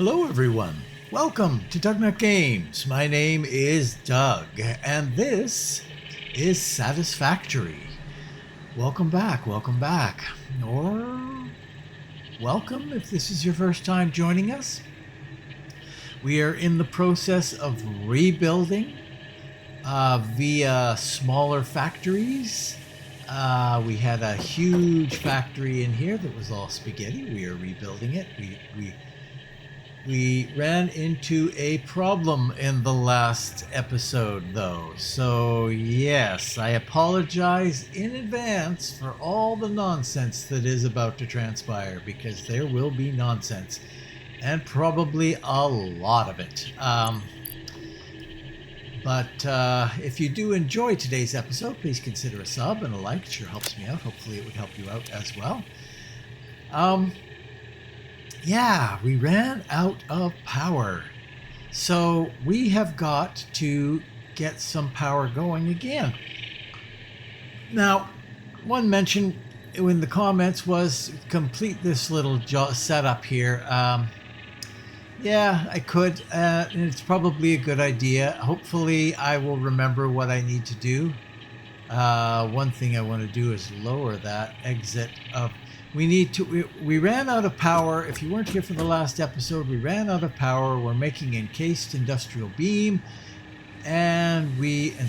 Hello everyone, welcome to DougNutGames. My name is Doug and this is Satisfactory. Welcome back, or welcome if this is your first time joining us. We are in the process of rebuilding via smaller factories. We had a huge factory in here that was all spaghetti. We are rebuilding it. We ran into a problem in the last episode, though. So, yes, I apologize in advance for all the nonsense that is about to transpire, because there will be nonsense, and probably a lot of it. But if you do enjoy today's episode, please consider a sub and a like. It sure helps me out. Hopefully it would help you out as well. Yeah, we ran out of power. So we have got to get some power going again. Now, one mention in the comments was complete this little setup here. Yeah, I could, and it's probably a good idea. Hopefully I will remember what I need to do. One thing I want to do is lower that exit of... We ran out of power. If you weren't here for the last episode, we ran out of power. We're making encased industrial beam and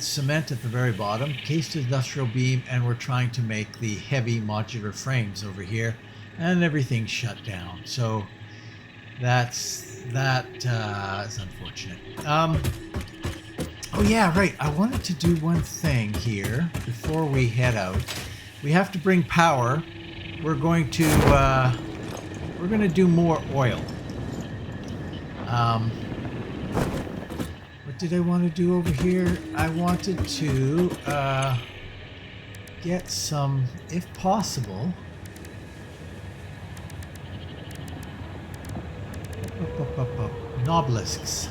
cement at the very bottom, encased industrial beam, and we're trying to make the heavy modular frames over here, and everything's shut down. So that is unfortunate. Oh yeah, right. I wanted to do one thing here before we head out. We have to bring power. We're going to do more oil. What did I want to do over here? I wanted to get some, if possible, obelisks.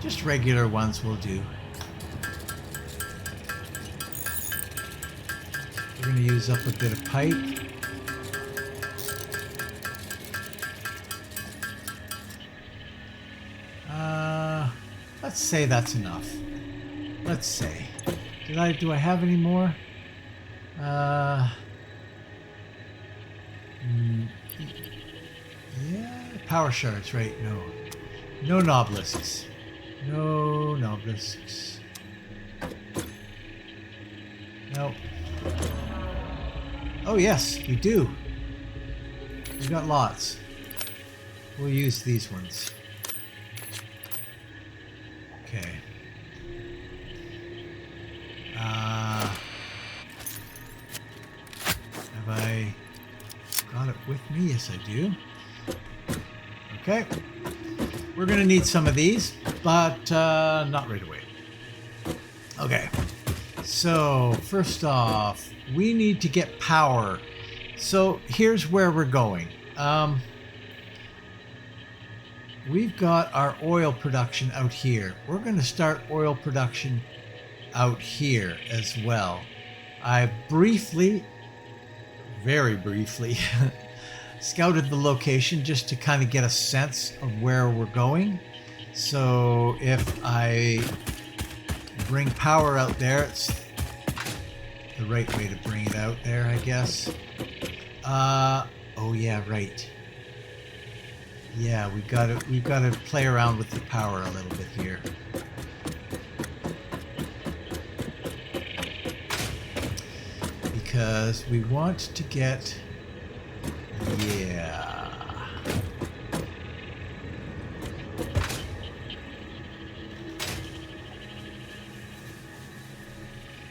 Just regular ones will do. We're going to use up a bit of pipe. Let's say that's enough. Let's say. Do I have any more? Yeah, power shards, right? No obelisks. No obelisks. Nope. Oh yes, we do. We got lots. We'll use these ones. Okay. Have I got it with me? Yes, I do. Okay. We're going to need some of these, but not right away. Okay. So, first off, we need to get power. So, here's where we're going. We've got our oil production out here. We're going to start oil production out here as well. I very briefly, scouted the location just to kind of get a sense of where we're going. So if I bring power out there, it's the right way to bring it out there, I guess. Oh yeah, right. Yeah, we've got to play around with the power a little bit here. Because we want to get... Yeah.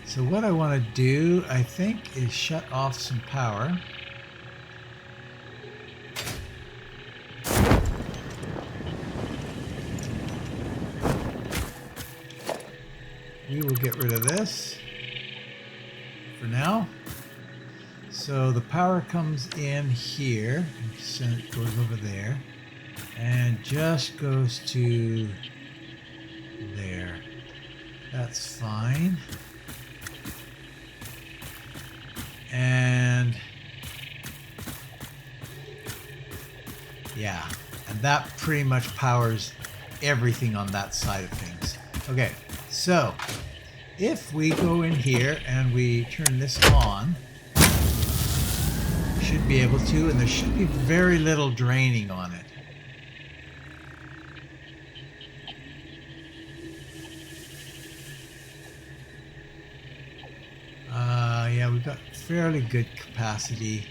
So what I want to do, I think, is shut off some power. We will get rid of this for now. So the power comes in here, and it goes over there, and just goes to there. That's fine. And yeah, and that pretty much powers everything on that side of things. Okay, so if we go in here and we turn this on, we should be able to, and there should be very little draining on it. Yeah, we've got fairly good capacity.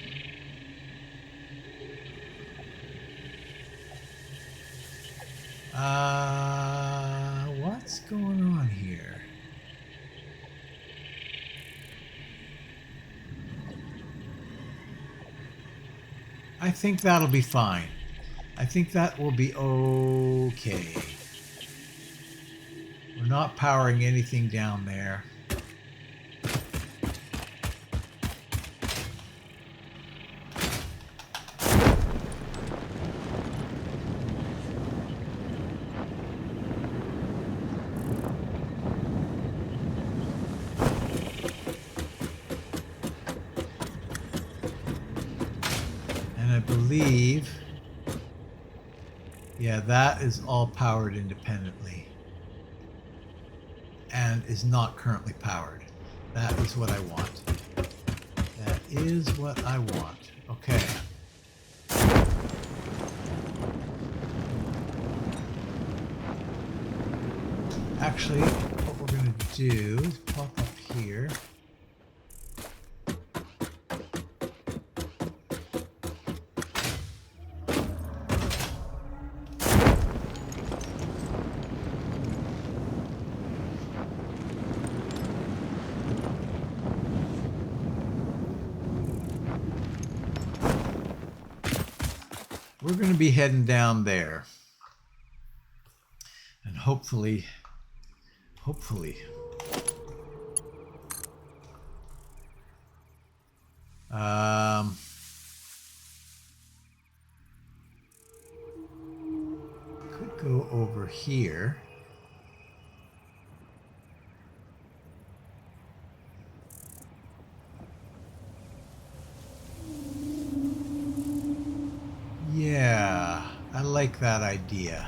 What's going on here? I think that'll be fine. I think that will be okay. We're not powering anything down there. I believe, yeah, that is all powered independently and is not currently powered. That is what I want. That is what I want. Okay. Actually, what we're going to do is pop up here. We're going to be heading down there, and hopefully, could go over here. Yeah, I like that idea.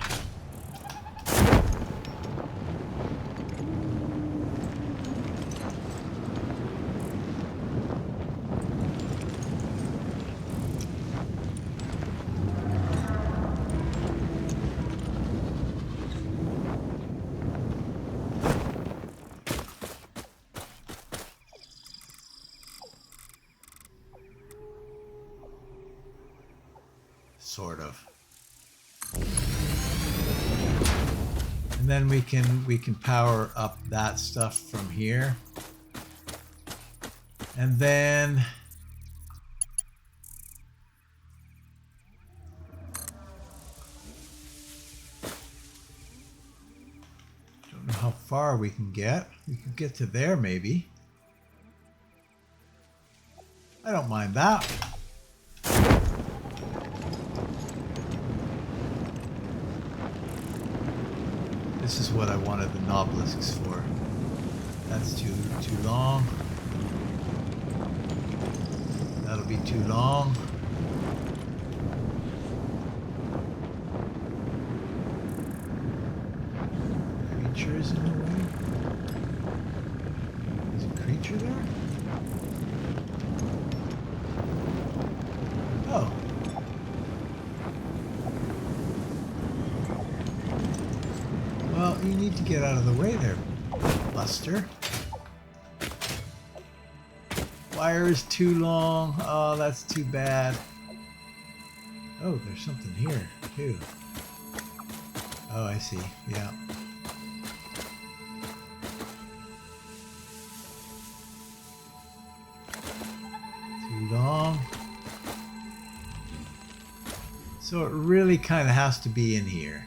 Sort of. And then we can power up that stuff from here. And then don't know how far we can get. We could get to there maybe. I don't mind that. This is what I wanted the obelisks for. That's too long. That'll be too long. Creatures in the way? Is a creature there? Oh. Well, you need to get out of the way there, Buster. Wire is too long. Oh, that's too bad. Oh, there's something here, too. Oh, I see. Yeah. Too long. So it really kind of has to be in here.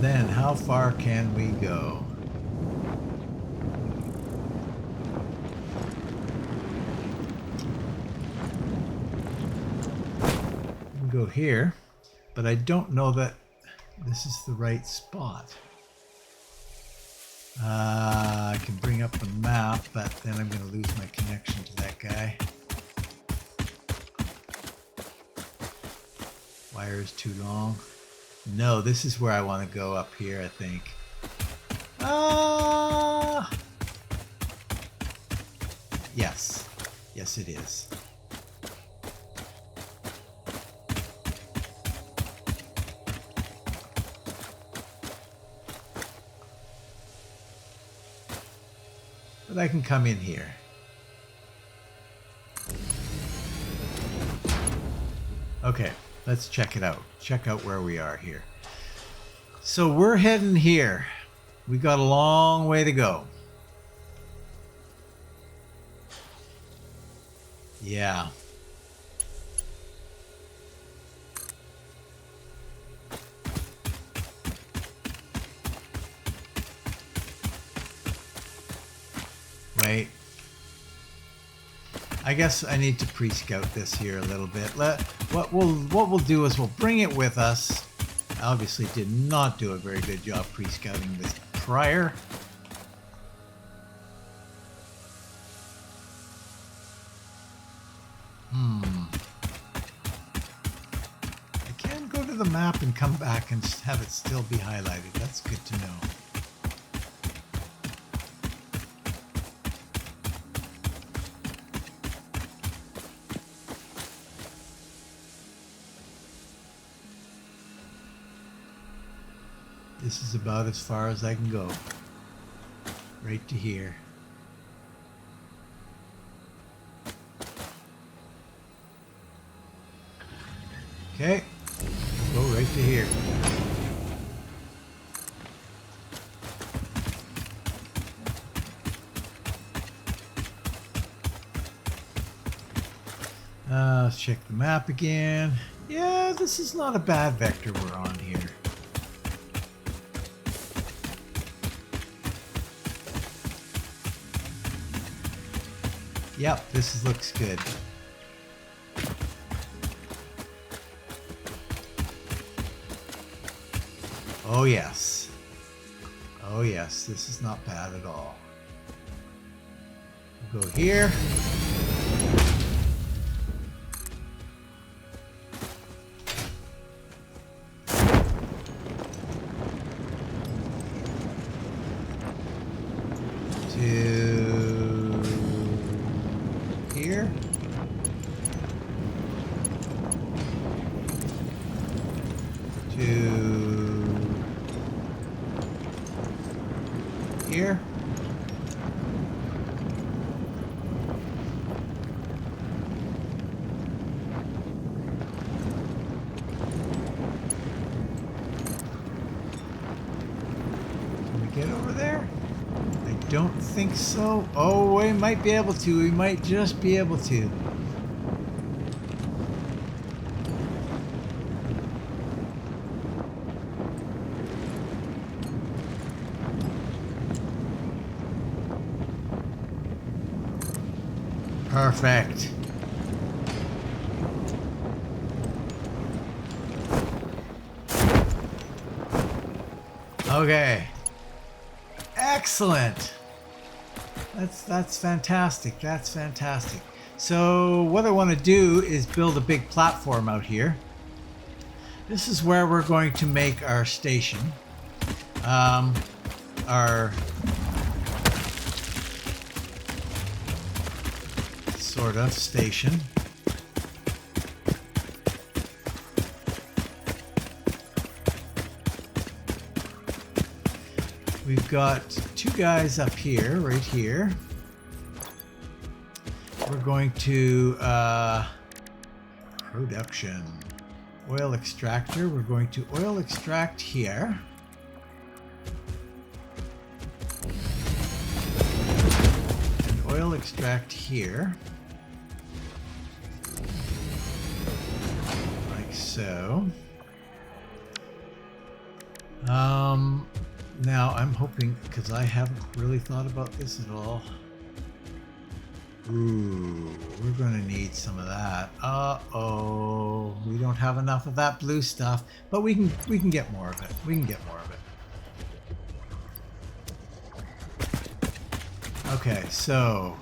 Then how far can we go? go here, but I don't know that this is the right spot. I can bring up the map, but then I'm going to lose my connection to that guy. Wire is too long. No, this is where I want to go, up here, I think. Yes. Yes, it is. But I can come in here. Okay, let's check it out. Check out where we are here. So we're heading here. We got a long way to go. Yeah. Wait. I guess I need to pre-scout this here a little bit. What we'll do is we'll bring it with us. I obviously did not do a very good job pre-scouting this prior. I can go to the map and come back and have it still be highlighted. That's good to know. This is about as far as I can go. Right to here. Okay, go right to here. Let's check the map again. Yeah, this is not a bad vector we're on here. Yep, looks good. Oh yes. Oh yes, this is not bad at all. We'll go here. Here. Can we get over there? I don't think so. Oh, we might be able to. We might just be able to. Perfect. Okay. Excellent. That's fantastic. That's fantastic. So what I want to do is build a big platform out here. This is where we're going to make our station. Our sort of station. We've got two guys up here, right here. We're going to production. Oil extractor. We're going to oil extract here. And oil extract here. So, now I'm hoping, because I haven't really thought about this at all. Ooh, we're going to need some of that. Uh-oh. We don't have enough of that blue stuff, but we can get more of it. We can get more of it. Okay, so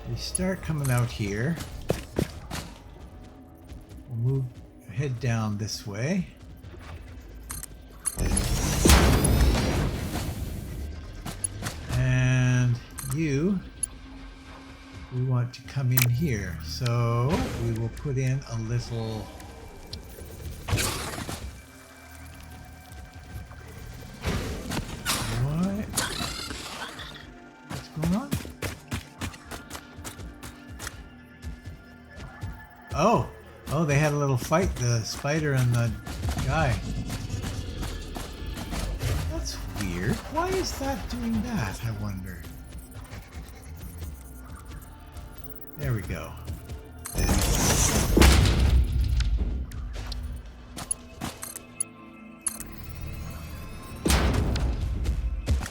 we start coming out here. We'll head down this way. And we want to come in here. So we will put in a little what's going on? Oh, they had a little fight, the spider and the guy. That's weird. Why is that doing that, I wonder? There we go.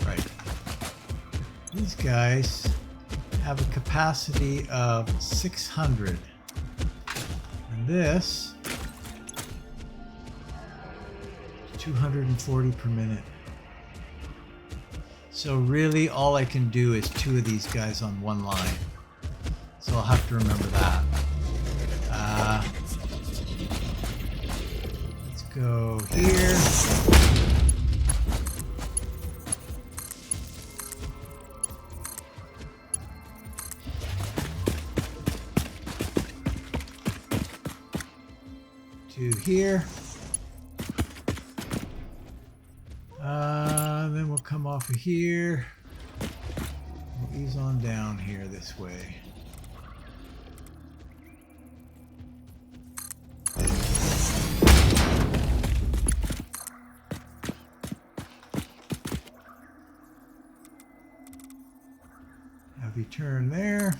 Right. These guys have a capacity of 600. And this 240 per minute. So really all I can do is 2 of these guys on one line. So I'll have to remember that. Let's go here. To here. Then we'll come off of here. We'll ease on down here this way. Heavy turn there.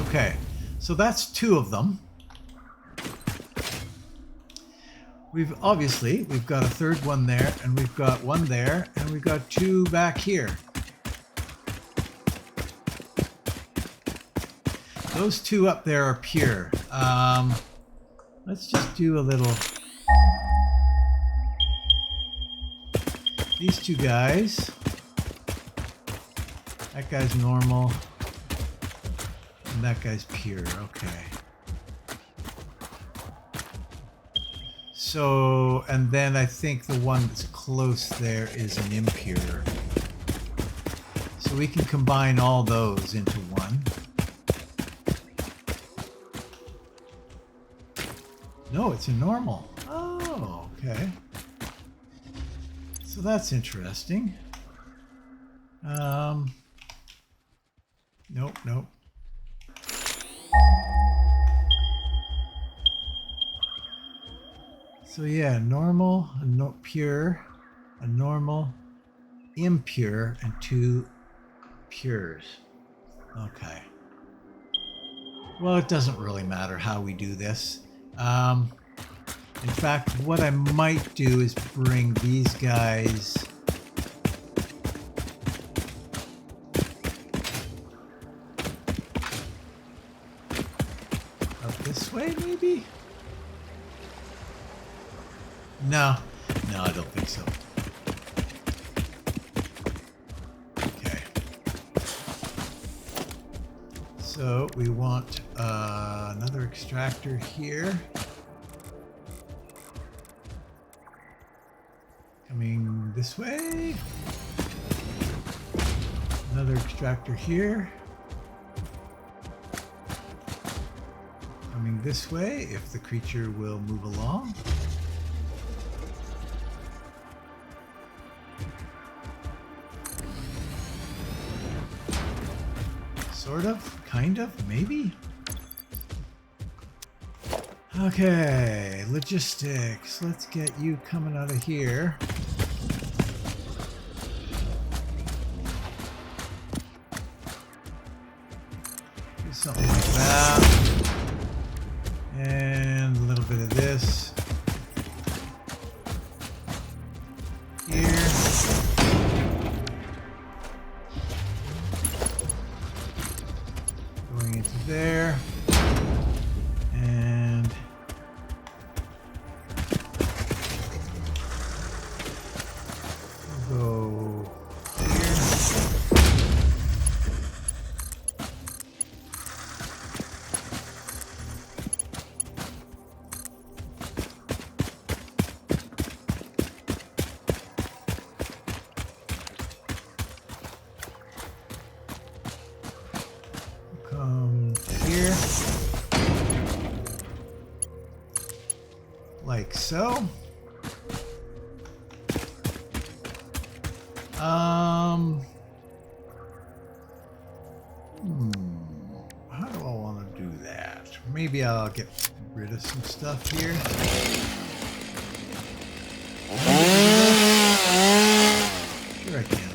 Okay, so that's 2 of them. We've got a 3rd one there, and we've got 1 there, and we've got 2 back here. Those 2 up there are pure. Let's just do a little. These 2 guys. That guy's normal, and that guy's pure. Okay. So, and then I think the one that's close there is an impure. So we can combine all those into one. No, it's a normal. Oh, okay. So that's interesting. Nope. So yeah, normal, pure, a normal, impure, and 2 pures. Okay. Well, it doesn't really matter how we do this. In fact, what I might do is bring these guys up this way, maybe? No, I don't think so. Okay. So we want another extractor here. Coming this way. Another extractor here. Coming this way if the creature will move along. Sort of, kind of, maybe. Okay, logistics. Let's get you coming out of here. Do something like that. And a little bit of this. Here. going into there. And we'll go here. Come here. Like so. How do I want to do that? Maybe I'll get rid of some stuff here. Sure I can.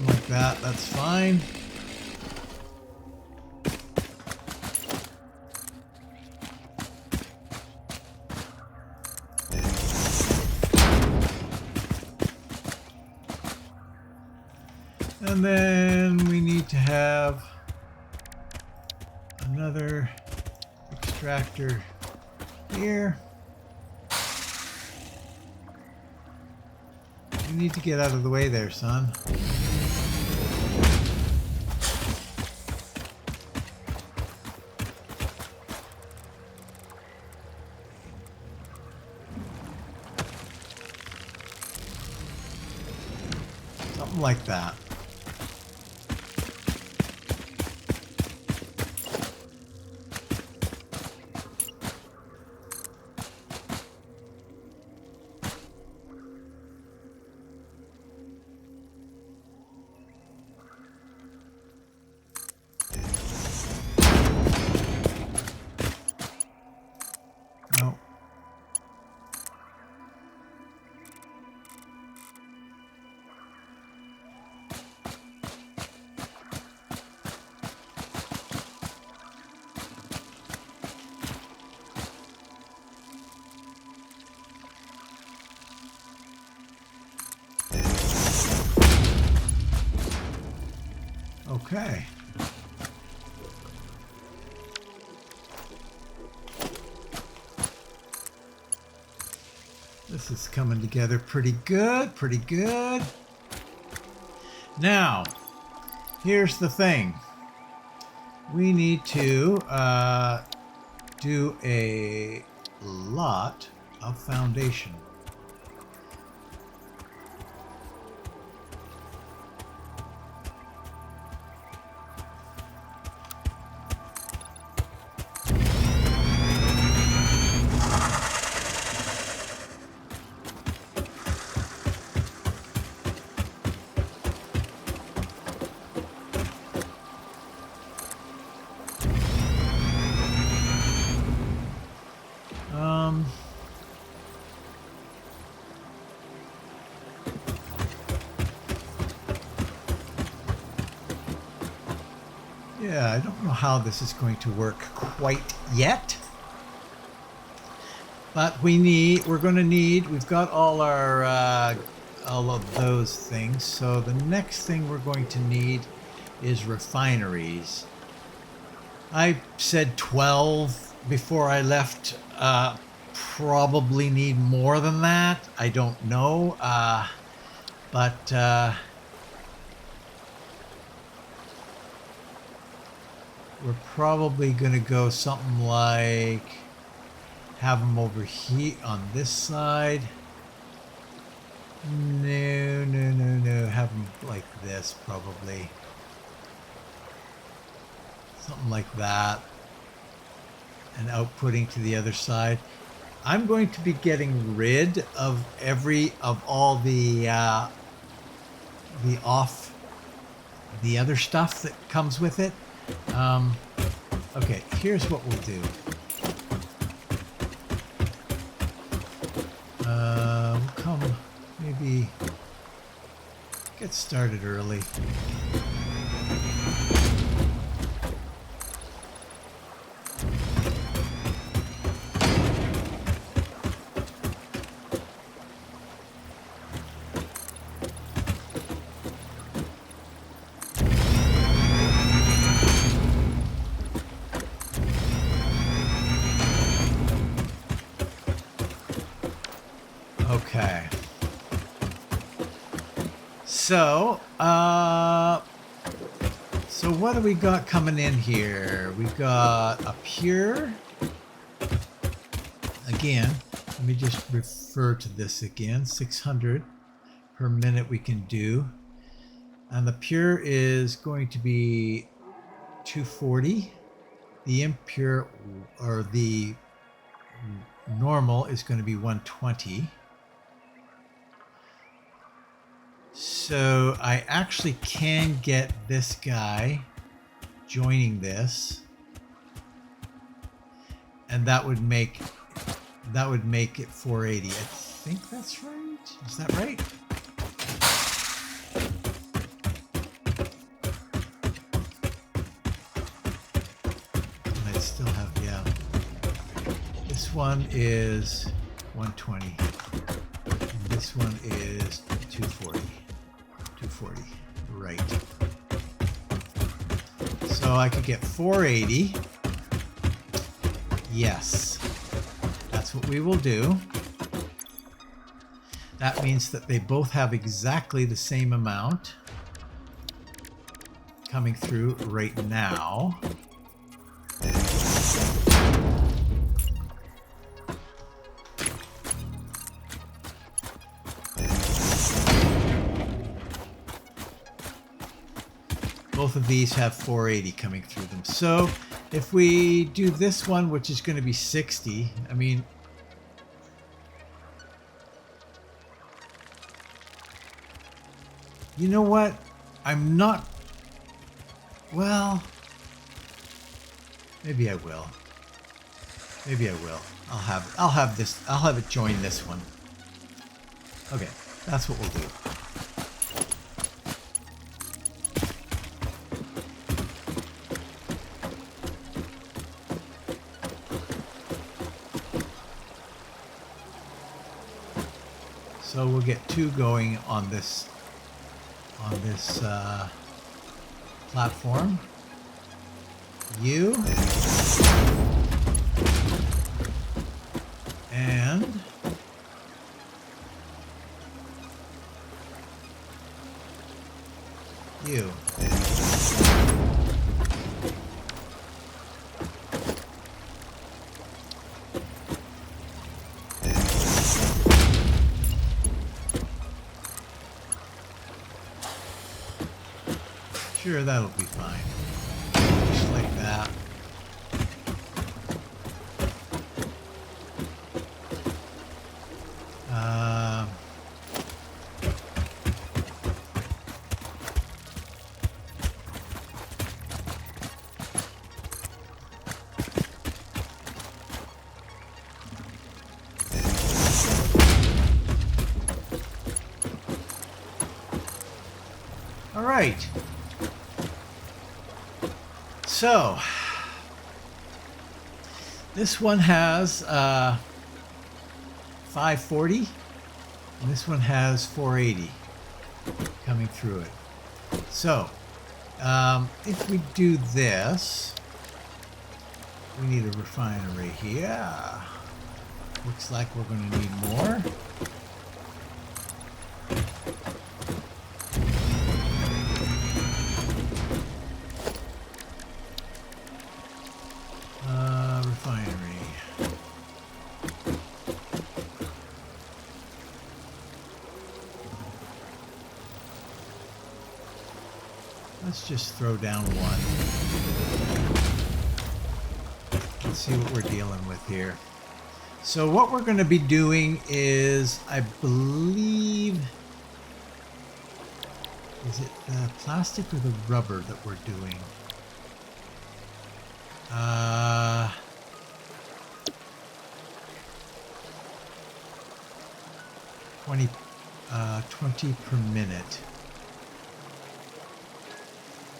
Like that, that's fine. And then we need to have another extractor here. You need to get out of the way there, son. Something like that. No. Okay. This is coming together pretty good, pretty good. Now, here's the thing. We need to do a lot of foundation. Yeah, I don't know how this is going to work quite yet. But we've got all of those things. So the next thing we're going to need is refineries. I said 12 before I left. Probably need more than that. I don't know. But we're probably going to go something like have them over here on this side. No. Have them like this, probably. Something like that. And outputting to the other side. I'm going to be getting rid of all the other stuff that comes with it. Okay, here's what we'll do. We'll come maybe get started early. So what do we got coming in here? We've got a pure. Again, let me just refer to this again. 600 per minute we can do. And the pure is going to be 240. The impure, or the normal, is going to be 120. So I actually can get this guy joining this, and that would make it 480. I think that's right. Is that right? And I still have, yeah. This one is 120. And this one is 240. 240. Right. So I could get 480. Yes. That's what we will do. That means that they both have exactly the same amount coming through right now. Both of these have 480 coming through them. So if we do this one, which is going to be 60, I mean, you know what? I'm not, well, maybe I will. Maybe I will. I'll have it join this one. Okay, that's what we'll do. So we'll get two going on this platform. You and you. Sure, that'll be fine. Just like that. All right. So, this one has 540, and this one has 480 coming through it. So, if we do this, we need a refinery here. Looks like we're going to need more. Let's just throw down one. Let's see what we're dealing with here. So what we're going to be doing is, I believe, is it the plastic or the rubber that we're doing? 20 per minute.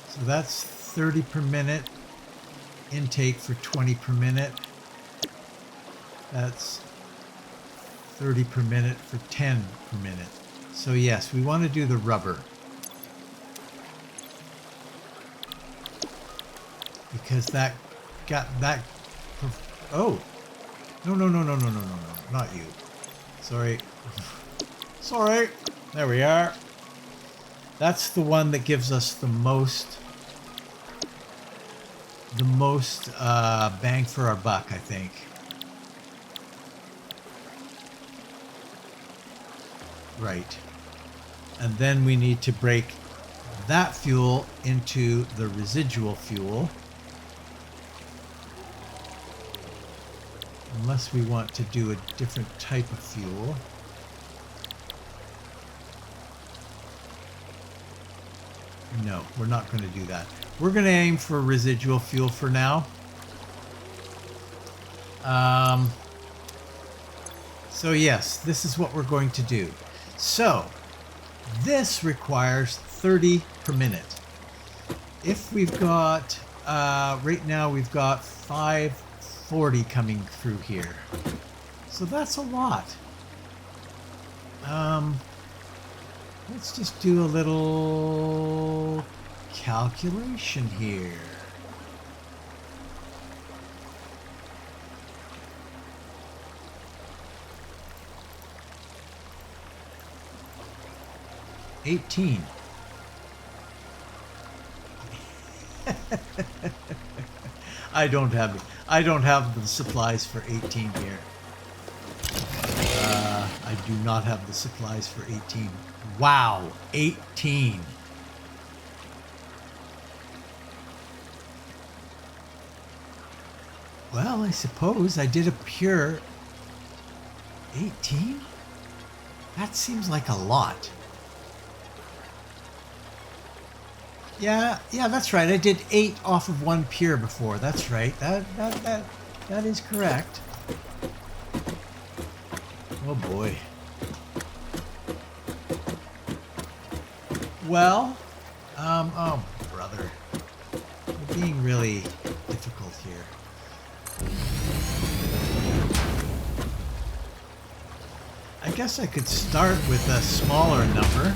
So that's 30 per minute intake for 20 per minute. That's 30 per minute for 10 per minute. So yes, we want to do the rubber. Because that got that. Oh, no, not you. Sorry. Sorry. There we are. That's the one that gives us the most bang for our buck, I think. Right. And then we need to break that fuel into the residual fuel. Unless we want to do a different type of fuel. No, we're not going to do that. We're going to aim for residual fuel for now. So yes, this is what we're going to do. So this requires 30 per minute. If we've got, right now we've got 540 coming through here. So that's a lot. Let's just do a little calculation here. $18. I don't have the supplies for 18 here. I do not have the supplies for 18. Wow, 18. Well, I suppose I did a pure 18? That seems like a lot. Yeah, that's right. I did 8 off of 1 pure before. That's right. That is correct. Oh boy. Well, oh brother, we're being really difficult here. I guess I could start with a smaller number.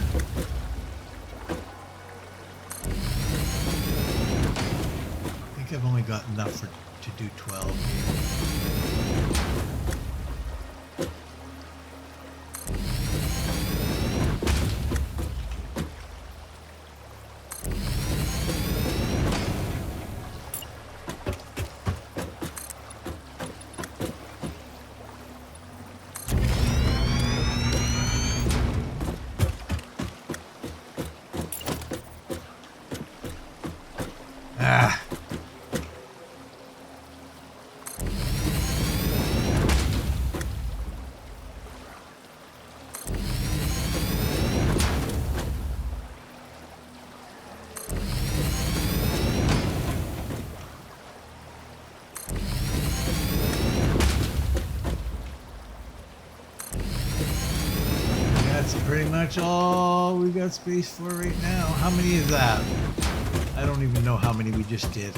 I think I've only got enough to do 12 here. Pretty much all we got space for right now. How many is that? I don't even know how many we just did.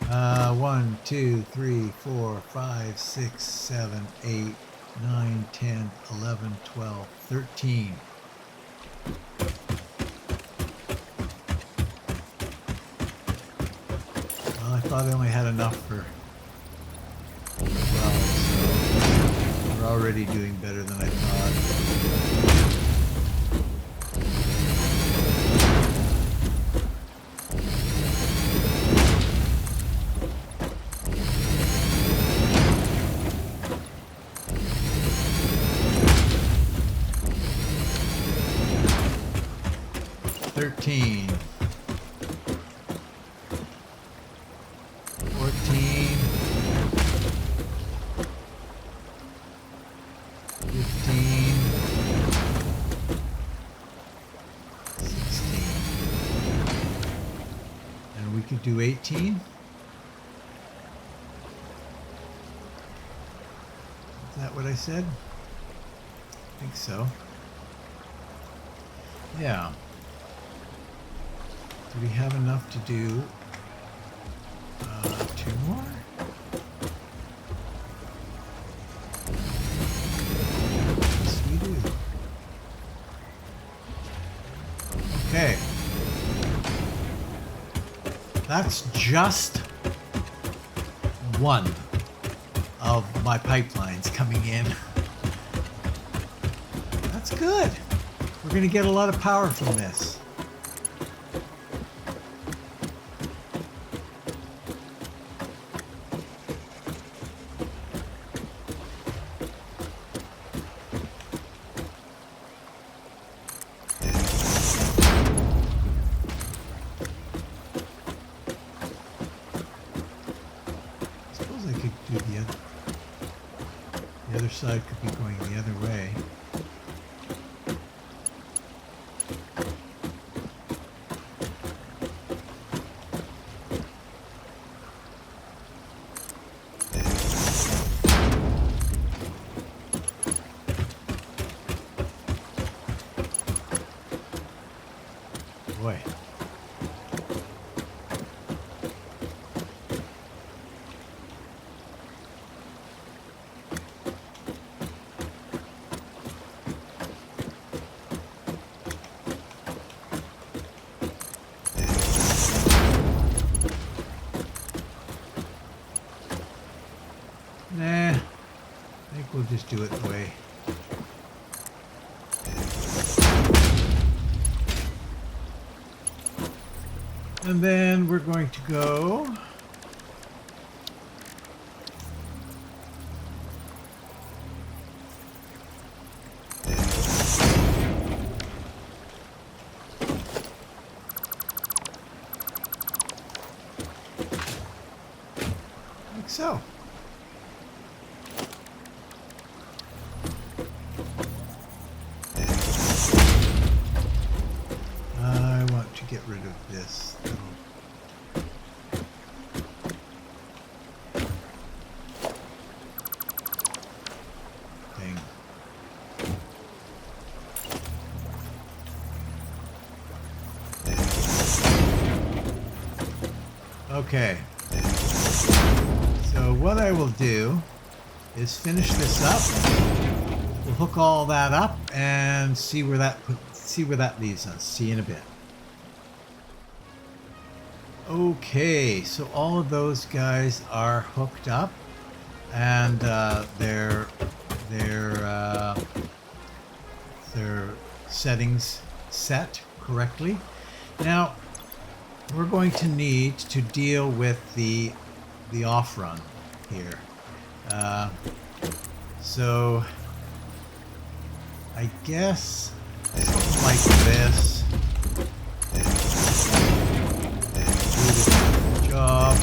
1, 2, 3, 4, 5, 6, 7, 8, 9, 10, 11, 12, 13. Well, I thought I only had enough for 12, so we're already doing better than I thought. $13, 14, 15, 16, and we could do 18. Is that what I said? I think so. Yeah. Do we have enough to do 2 more? Yes, we do. Okay. That's just one of my pipelines coming in. That's good. We're going to get a lot of power from this. The other side could be going the other way. Boy. Nah, I think we'll just do it the way. And then we're going to go like so. I want to get rid of this little thing. Okay. So what I will do is finish this up. We'll hook all that up and see where that leaves us. See you in a bit. Okay, so all of those guys are hooked up, and their settings set correctly. Now we're going to need to deal with the off run here. So I guess something like this. Do the job.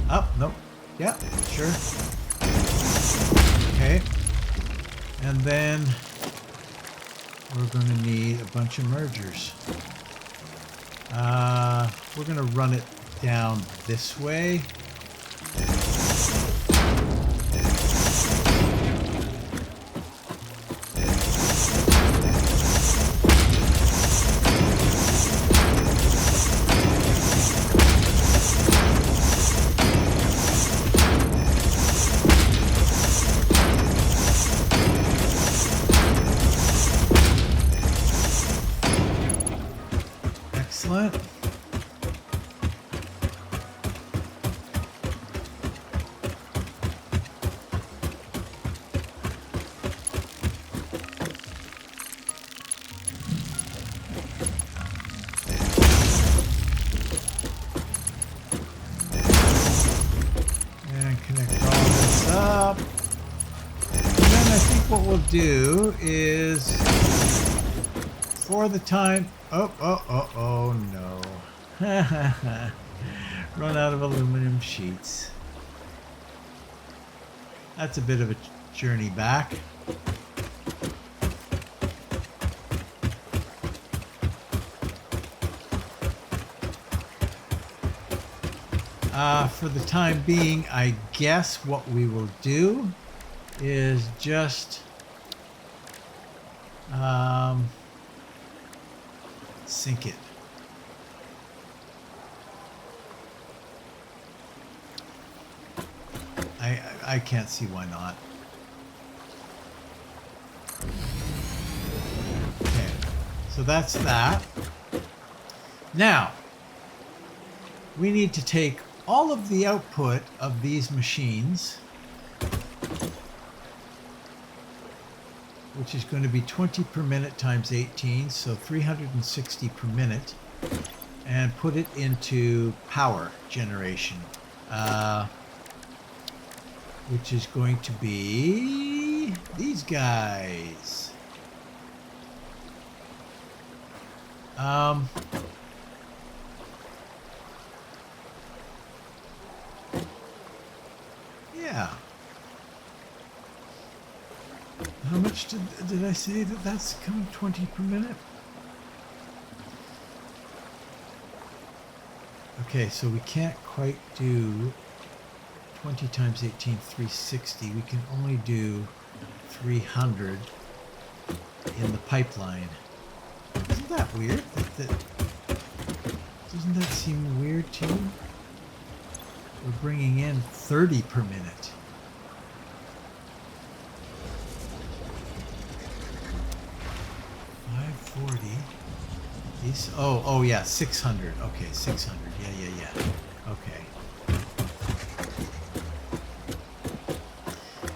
Up, nope. Yeah, sure. Okay. And then we're going to need a bunch of mergers. We're going to run it down this way. Excellent. And connect all this up. And then I think what we'll do is, for the time... Oh no. Run out of aluminum sheets. That's a bit of a journey back. For the time being, I guess what we will do is just sink it. I I can't see why not. Okay, so that's that. Now, we need to take all of the output of these machines, which is going to be 20 per minute times 18, so 360 per minute, and put it into power generation, which is going to be these guys. Yeah. How much did I say that's coming 20 per minute? Okay, so we can't quite do 20 times 18, 360. We can only do 300 in the pipeline. Isn't that weird? Doesn't that seem weird to you? We're bringing in 30 per minute. These, oh yeah, 600. Okay, 600. Yeah. Okay.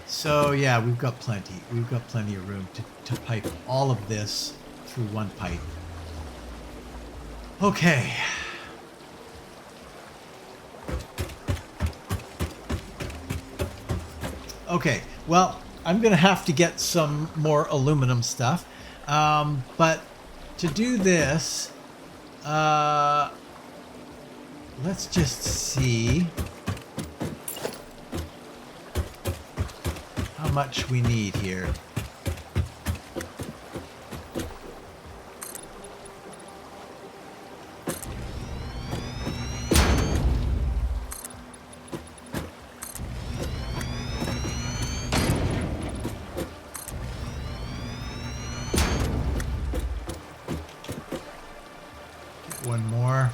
So yeah, we've got plenty. We've got plenty of room to pipe all of this through one pipe. Okay. Okay, well, I'm going to have to get some more aluminum stuff. But to do this, let's just see how much we need here. One more,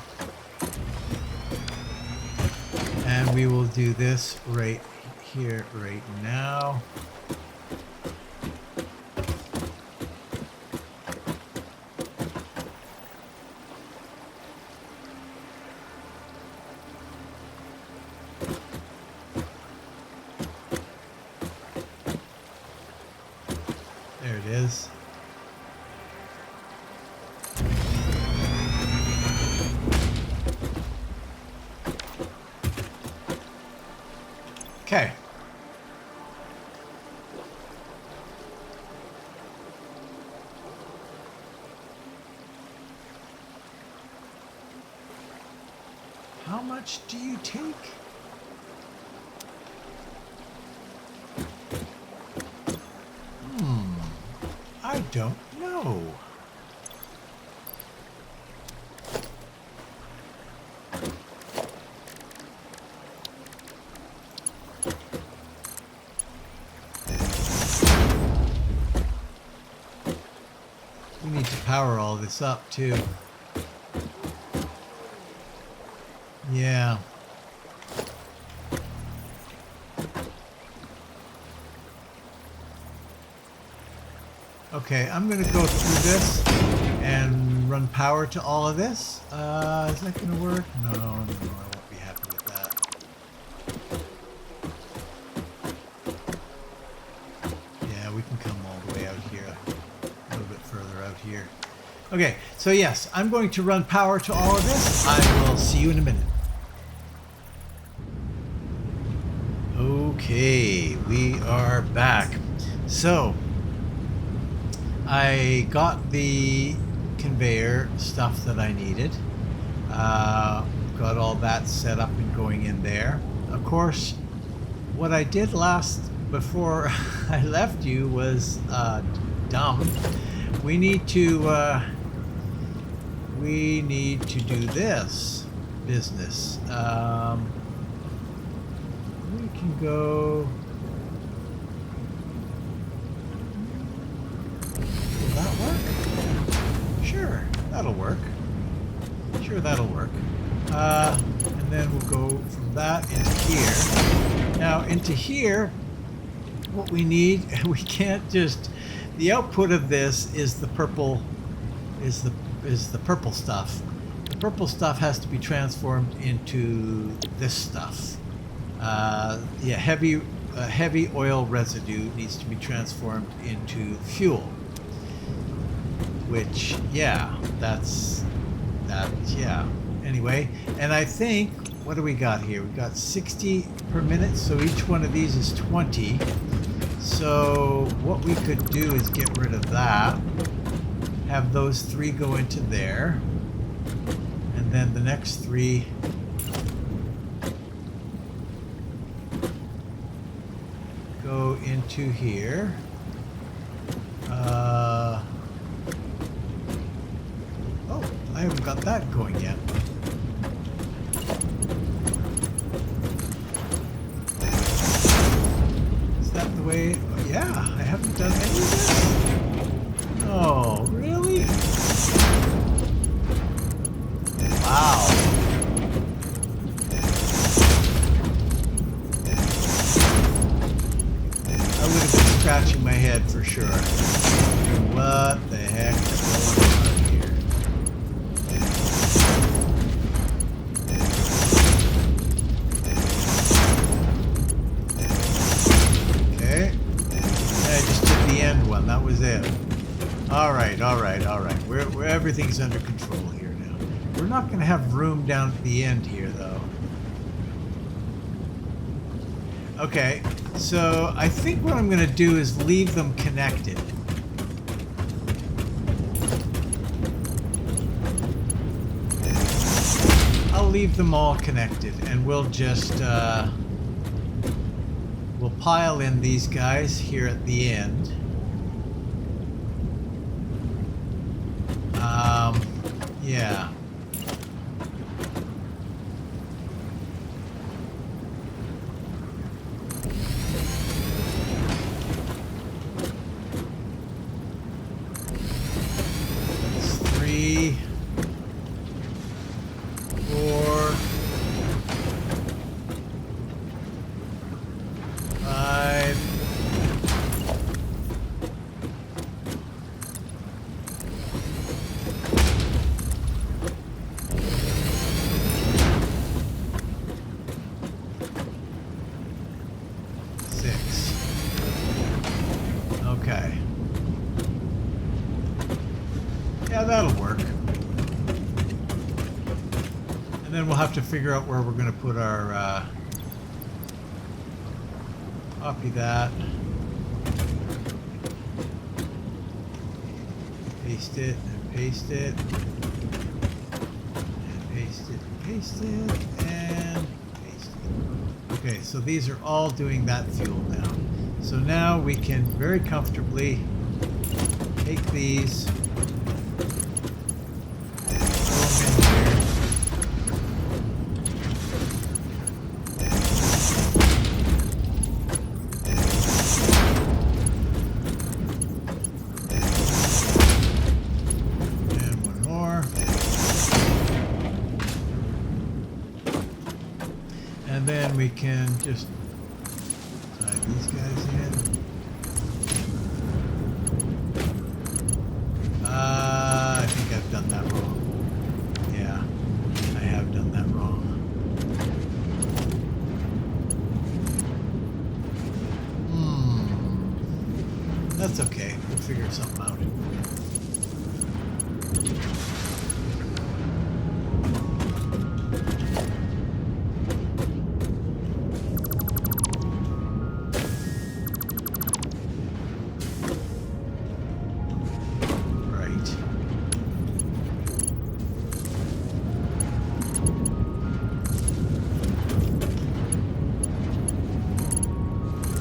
and we will do this right here, right now. There it is. Okay. How much do you take? I don't know. We need to power all this up too. Yeah. Okay, I'm going to go through this and run power to all of this. Is that going to work? No, I won't be happy with that. Yeah, we can come all the way out here, a little bit further out here. Okay, so yes, I'm going to run power to all of this. I will see you in a minute. Okay, we are back. So, I got the conveyor stuff that I needed. Got all that set up and going in there. Of course, what I did before I left you was dumb. We need to do this business. We can go. Will that work? Sure, that'll work. Sure, that'll work. And then we'll go from that into here. Now into here, what we need, we can't just, the output of this is the purple, is the purple stuff. The purple stuff has to be transformed into this stuff. Yeah, heavy oil residue needs to be transformed into fuel. Which, yeah, yeah. Anyway, and I think, what do we got here? We've got 60 per minute, so each one of these is 20. So what we could do is get rid of that, have those 3 go into there, and then the next 3 go into here. Oh, I haven't got that going yet. Is that the way? Oh, yeah, I haven't done any of this. Oh, really? Wow. I would have been scratching my head for sure. What the heck is going on here? Okay. I just did the end one. That was it. All right. Everything's under control here now. We're not going to have room down at the end here, though. Okay. So I think what I'm going to do is leave them connected. I'll leave them all connected, and we'll just we'll pile in these guys here at the end. Yeah. That's 3, 4, 5. 6. Okay. Yeah, that'll work. And then we'll have to figure out where we're going to put our, copy that. Paste it, and paste it. And paste it, and paste it, and paste it. Okay, so these are all doing that fuel now. So now we can very comfortably take these, and then we can just tie these guys in. I think I've done that wrong. Yeah, I have done that wrong. That's okay. We'll figure something out.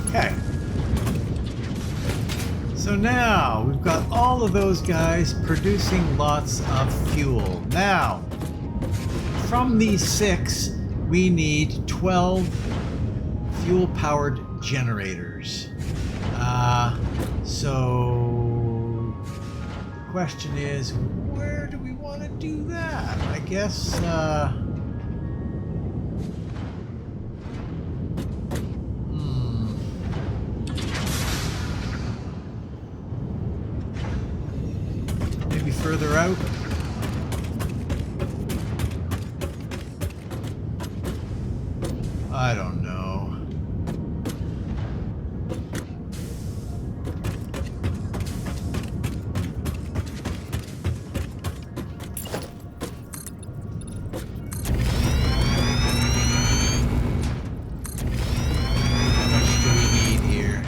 Okay. So now we've got all of those guys producing lots of fuel. Now, from these 6, we need 12 fuel-powered generators. So the question is, where do we want to do that? I guess out. I don't know. How much do we need here?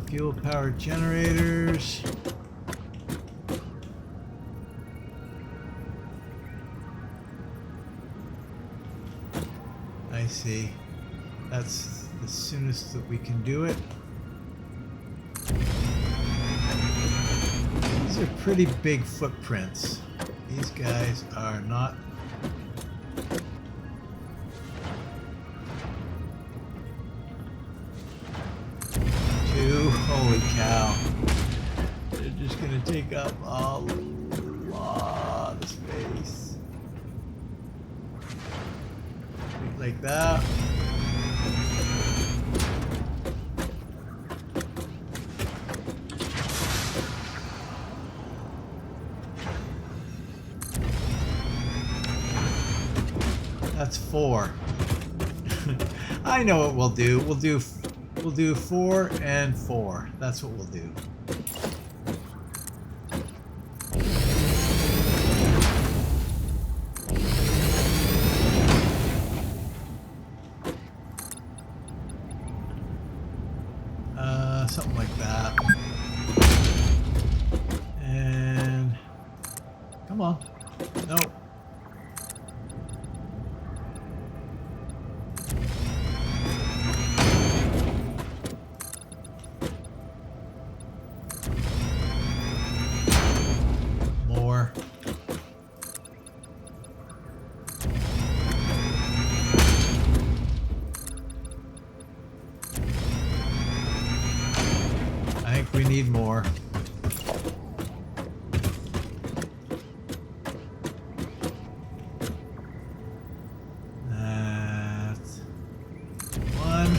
Fuel powered generators. I see. That's the soonest that we can do it. These are pretty big footprints. These guys are not... Holy cow. They're just gonna take up a lot of space. Like that. That's 4. I know what we'll do. We'll do 4 and 4. That's what we'll do. Something like that. And come on. No. More. I think we need more. That's 1.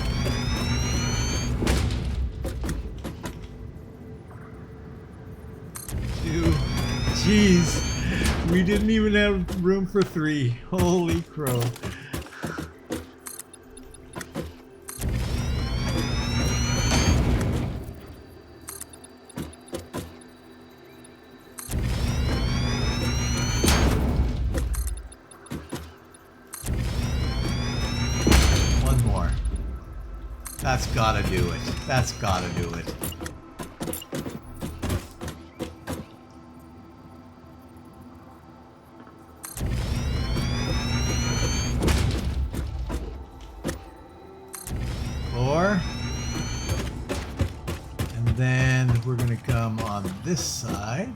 Jeez, we didn't even have room for 3. Holy crow. One more. That's gotta do it. That's gotta do it. And then we're going to come on this side.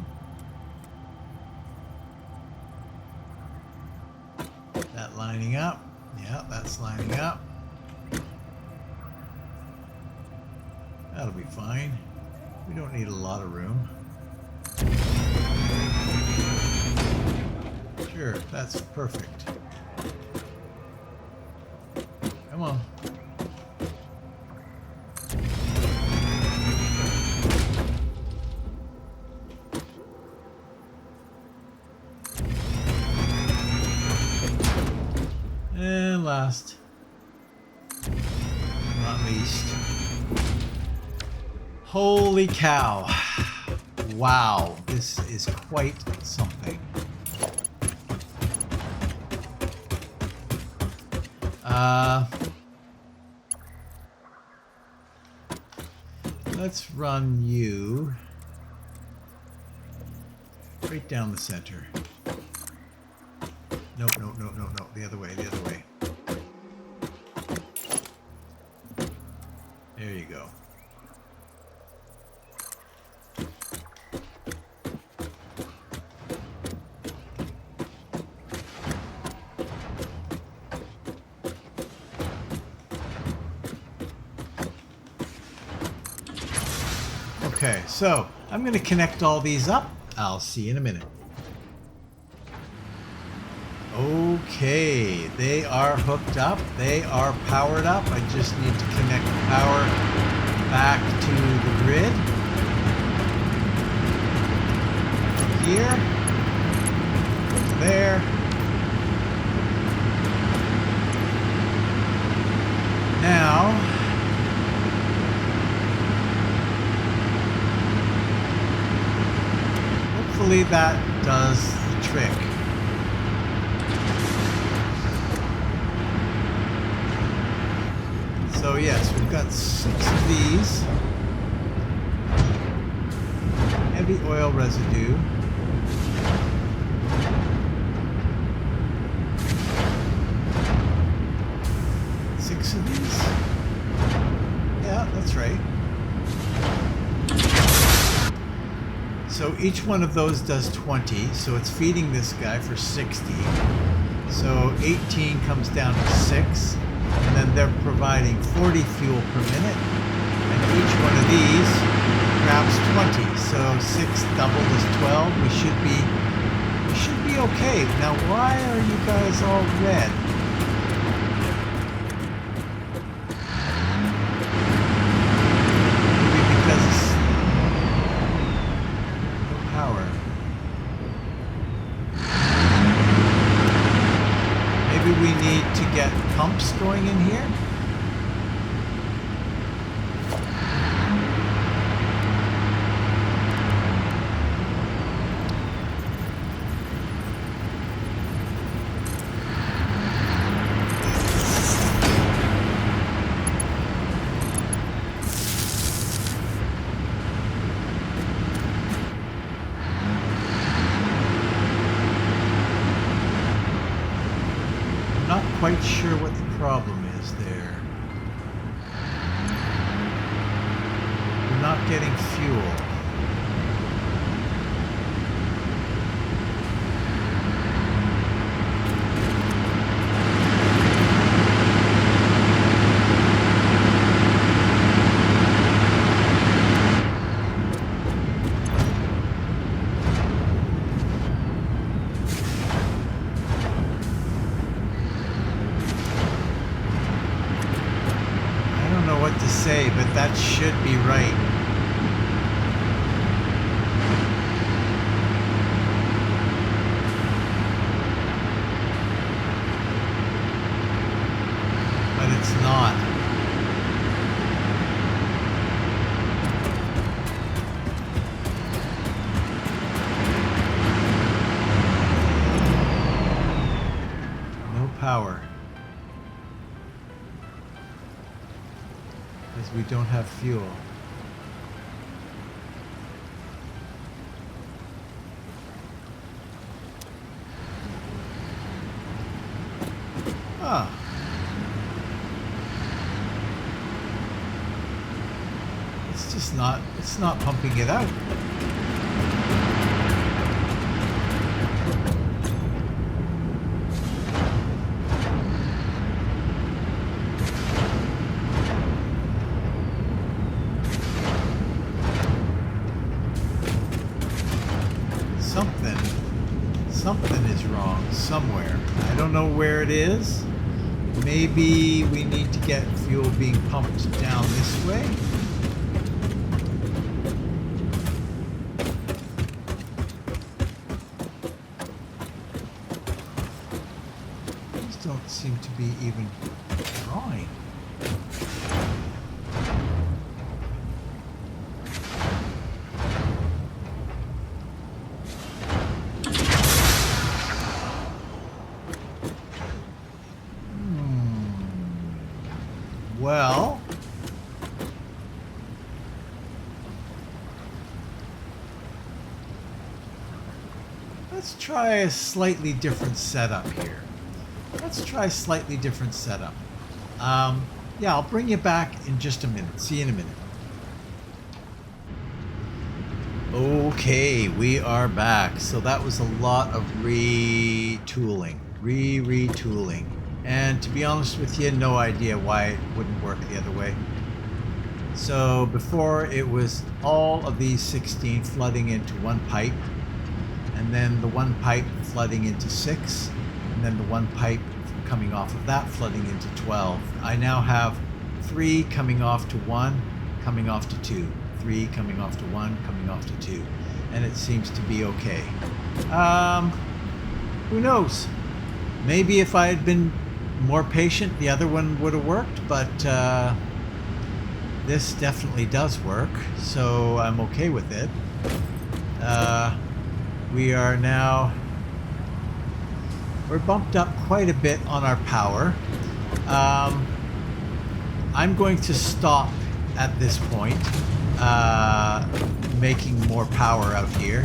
That lining up. Yeah, that's lining up. That'll be fine. We don't need a lot of room. Sure, that's perfect. Come on. And last, but not least. Holy cow. Wow, this is quite something. Let's run you right down the center. No, no, no, no, no. The other way, the other way. There you go. Okay, so I'm going to connect all these up. I'll see you in a minute. Okay, they are hooked up. They are powered up. I just need to connect power back to the grid. here. Go to there. Now, hopefully that does the trick. So yes, we've got 6 of these. Heavy oil residue. Of these? Yeah, that's right. So each one of those does 20, so it's feeding this guy for 60. So 18 comes down to 6, and then they're providing 40 fuel per minute, and each one of these grabs 20. So 6 doubled is 12. We should be okay. Now why are you guys all red? We need to get pumps going in here. Not quite sure what the problem is there. We're not getting fuel. Say, but that should be right. But it's not. No power. Because we don't have fuel. Ah. It's not pumping it out. Something is wrong somewhere. I don't know where it is. Maybe we need to get fuel being pumped down this way. These don't seem to be even drawing. Well, let's try a slightly different setup here. Let's try a slightly different setup. Yeah, I'll bring you back in just a minute. See you in a minute. Okay, we are back. So that was a lot of retooling. Retooling. And to be honest with you, no idea why it wouldn't work the other way. So before it was all of these 16 flooding into one pipe, and then the one pipe flooding into 6, and then the one pipe coming off of that flooding into 12. I now have 3 coming off to 1, coming off to 2. 3 coming off to 1, coming off to 2. and it seems to be okay. Who knows? Maybe if I had been more patient, the other one would have worked, but this definitely does work, so I'm okay with it. We are now... We're bumped up quite a bit on our power. I'm going to stop at this point, making more power out here.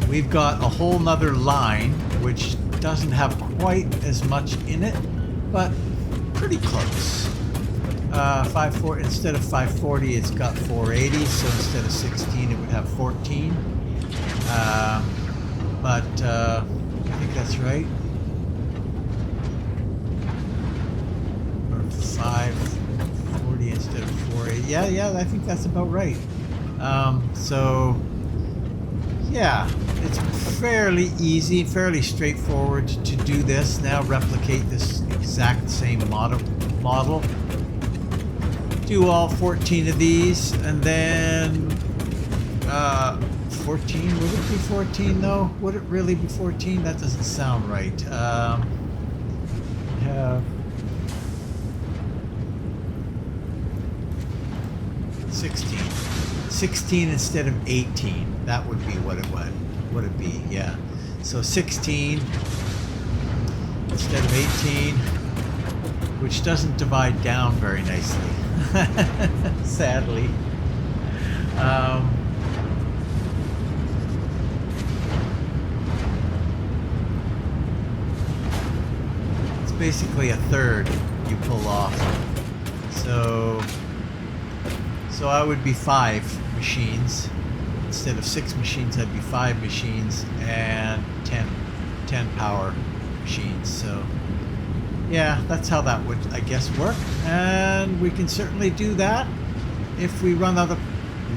We've got a whole nother line, which doesn't have quite as much in it, but pretty close. 540 instead of 540, it's got 480, so instead of 16, it would have 14. But I think that's right. Or 540 instead of 480. Yeah, I think that's about right. So yeah, it's fairly easy, fairly straightforward to do this. Now replicate this exact same model. Do all 14 of these, and then 14, would it be 14 though? Would it really be 14? That doesn't sound right. We have 16. 16 instead of 18. That would be what it would it be, yeah. So 16 instead of 18, which doesn't divide down very nicely. Sadly. It's basically a third you pull off. So I would be 5 machines. Instead of 6 machines, I'd be 5 machines and 10 power machines. So yeah, that's how that would, I guess, work. And we can certainly do that if we run out of...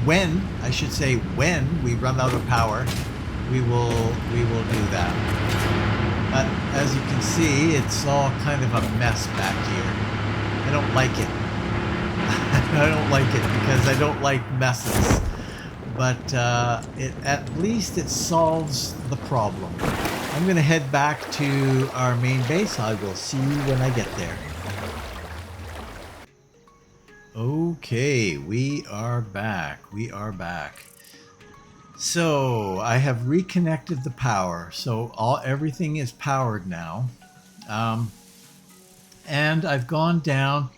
When we run out of power, we will do that. But as you can see, it's all kind of a mess back here. I don't like it. I don't like it because I don't like messes. But at least it solves the problem. I'm going to head back to our main base. I will see you when I get there. Okay, we are back. So I have reconnected the power. So everything is powered now. And I've gone down,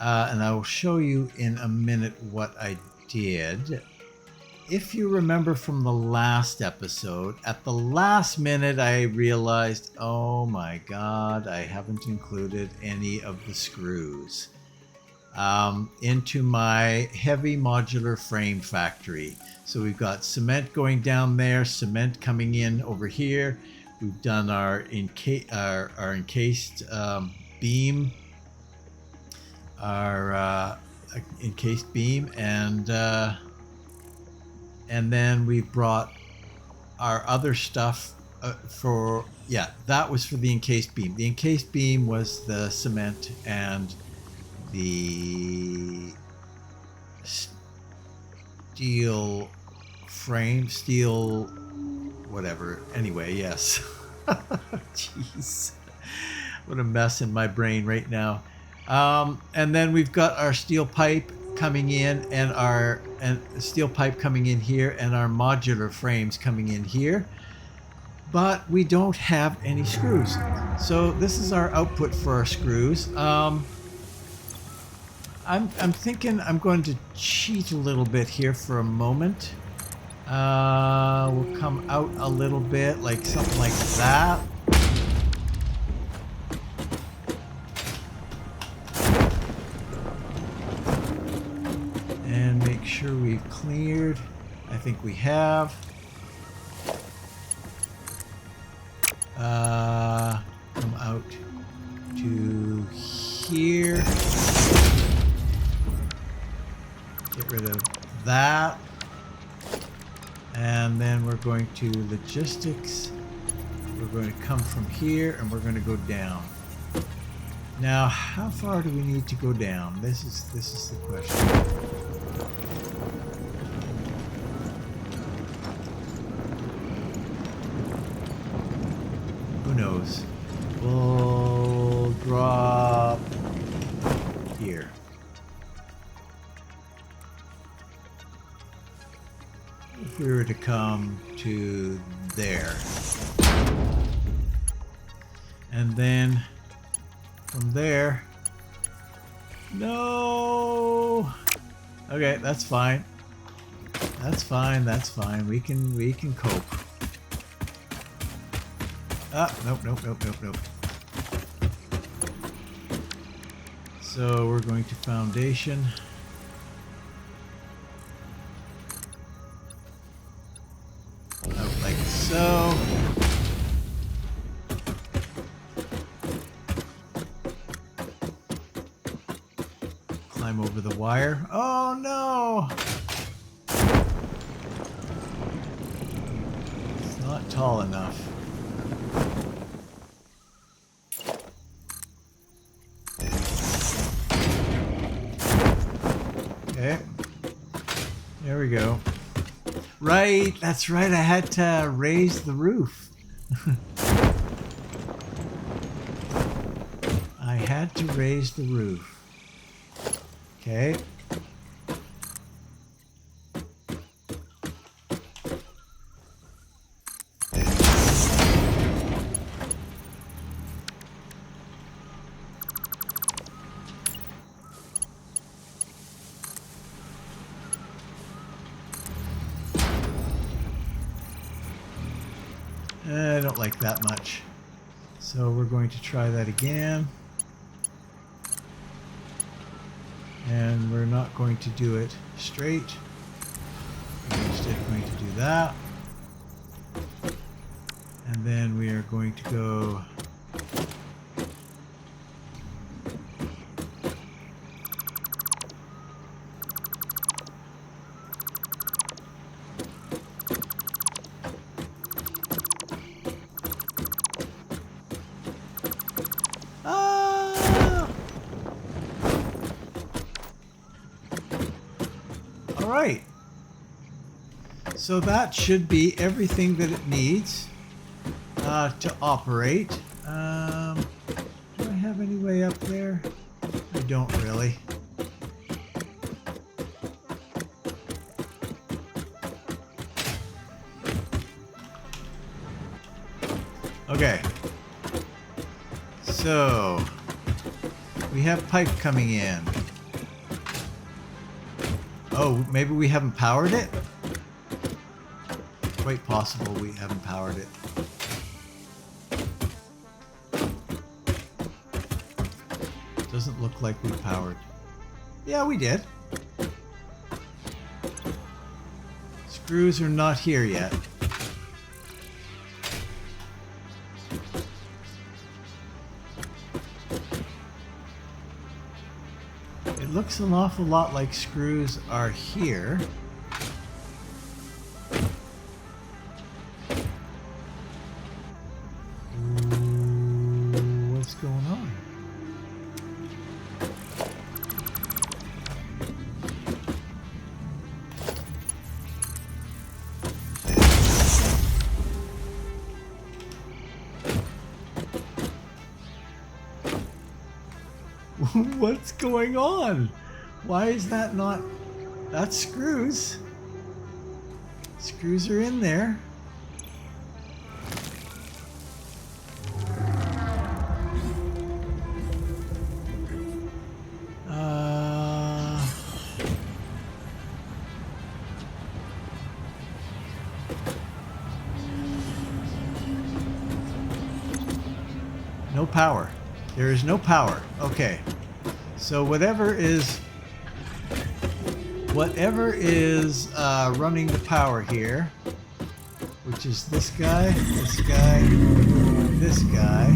and I will show you in a minute what I did. If you remember from the last episode, at the last minute I realized, oh my god, I haven't included any of the screws into my heavy modular frame factory. So we've got cement going down there, cement coming in over here. We've done our encased beam, our encased beam, and then we've brought our other stuff that was for the encased beam. The encased beam was the cement and the steel frame, whatever. Anyway, yes. Jeez. What a mess in my brain right now. And then we've got our steel pipe coming in, and our steel pipe coming in here, and our modular frames coming in here, but we don't have any screws. So this is our output for our screws. I'm thinking I'm going to cheat a little bit here for a moment. We'll come out a little bit, like something like that. And make sure we've cleared. I think we have. Come out to here. Get rid of that. And then we're going to logistics. We're going to come from here and we're going to go down. Now, how far do we need to go down? This is the question. goes. We'll drop here. If we were to come to there. And then from there, no. Okay, that's fine. That's fine. That's fine. We can cope. Ah, nope, nope, nope, nope, nope. So we're going to foundation. Out like so. Climb over the wire. Oh no! It's not tall enough. Okay. There we go. Right, that's right. I had to raise the roof. I had to raise the roof. Okay. I don't like that much. So we're going to try that again. And we're not going to do it straight. We're instead going to do that. And then we are going to go Alright, so that should be everything that it needs to operate. Do I have any way up there? I don't really. Okay, so we have pipe coming in. Oh, maybe we haven't powered it? Quite possible we haven't powered it. Doesn't look like we powered. Yeah, we did. Screws are not here yet. It looks an awful lot like screws are here. Ooh, what's going on? What's going on? Why is that not... That's screws. Screws are in there. No power. There is no power. Okay. So whatever is running the power here, which is this guy, this guy, this guy,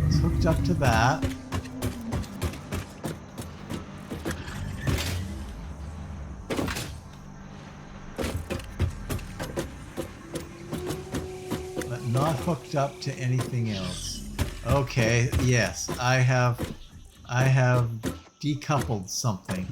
is hooked up to that. But not hooked up to anything else. Okay, yes, I have decoupled something.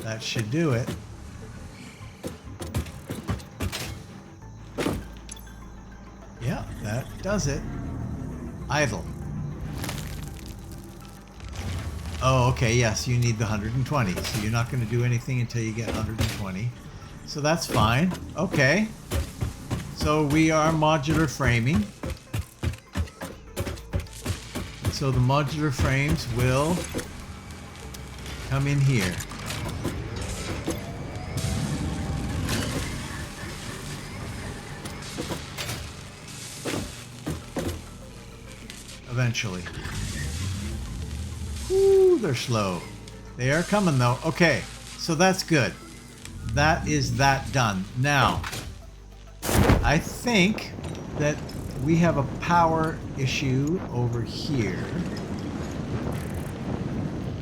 That should do it. Yeah, that does it. Idle. Oh, okay, yes, you need the 120. So you're not going to do anything until you get 120. So that's fine. Okay. So we are modular framing. So the modular frames will come in here. Eventually. Ooh, they're slow. They are coming though. Okay, so that's good. That is that done. Now, I think that we have a power issue over here.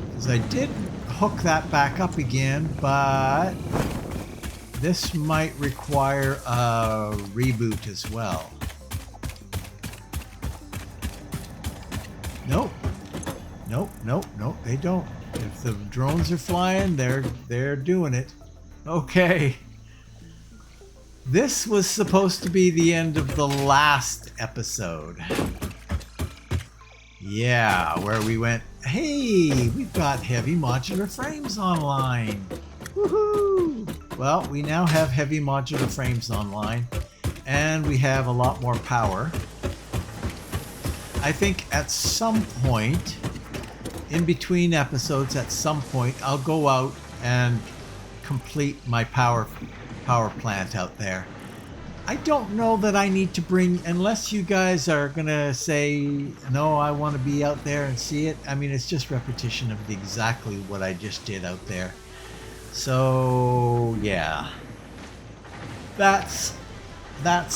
Because I did hook that back up again, but this might require a reboot as well. Nope. Nope, nope, nope, they don't. If the drones are flying, they're doing it. Okay. This was supposed to be the end of the last episode. Yeah, where we went, hey, we've got heavy modular frames online. Woohoo! Well, we now have heavy modular frames online, and we have a lot more power. I think at some point, in between episodes, at some point, I'll go out and complete my power plant out there. I don't know that I need to bring, unless you guys are gonna say, no, I want to be out there and see it. I mean, it's just repetition of exactly what I just did out there. So yeah, that's that.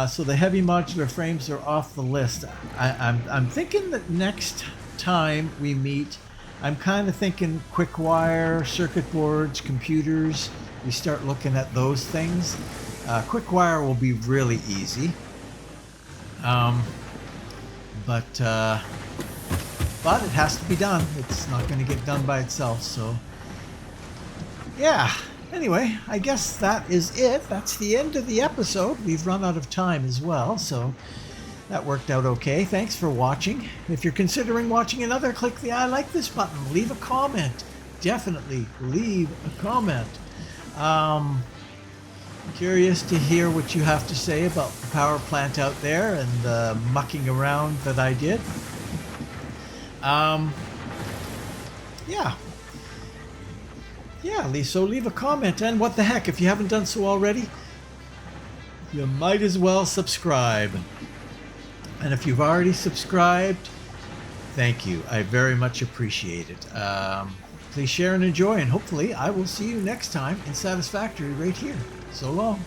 So the heavy modular frames are off the list. I'm thinking that next time we meet, I'm kind of thinking quick wire, circuit boards, computers. We start looking at those things. Quick wire will be really easy. But it has to be done. It's not going to get done by itself. So yeah. Anyway, I guess that is it. That's the end of the episode. We've run out of time as well, so that worked out okay. Thanks for watching. If you're considering watching another, click the I like this button. Leave a comment. Definitely leave a comment. Curious to hear what you have to say about the power plant out there and the mucking around that I did. Yeah, so leave a comment, and what the heck, if you haven't done so already, you might as well subscribe. And if you've already subscribed, thank you. I very much appreciate it. Please share and enjoy, and hopefully I will see you next time in Satisfactory right here. So long.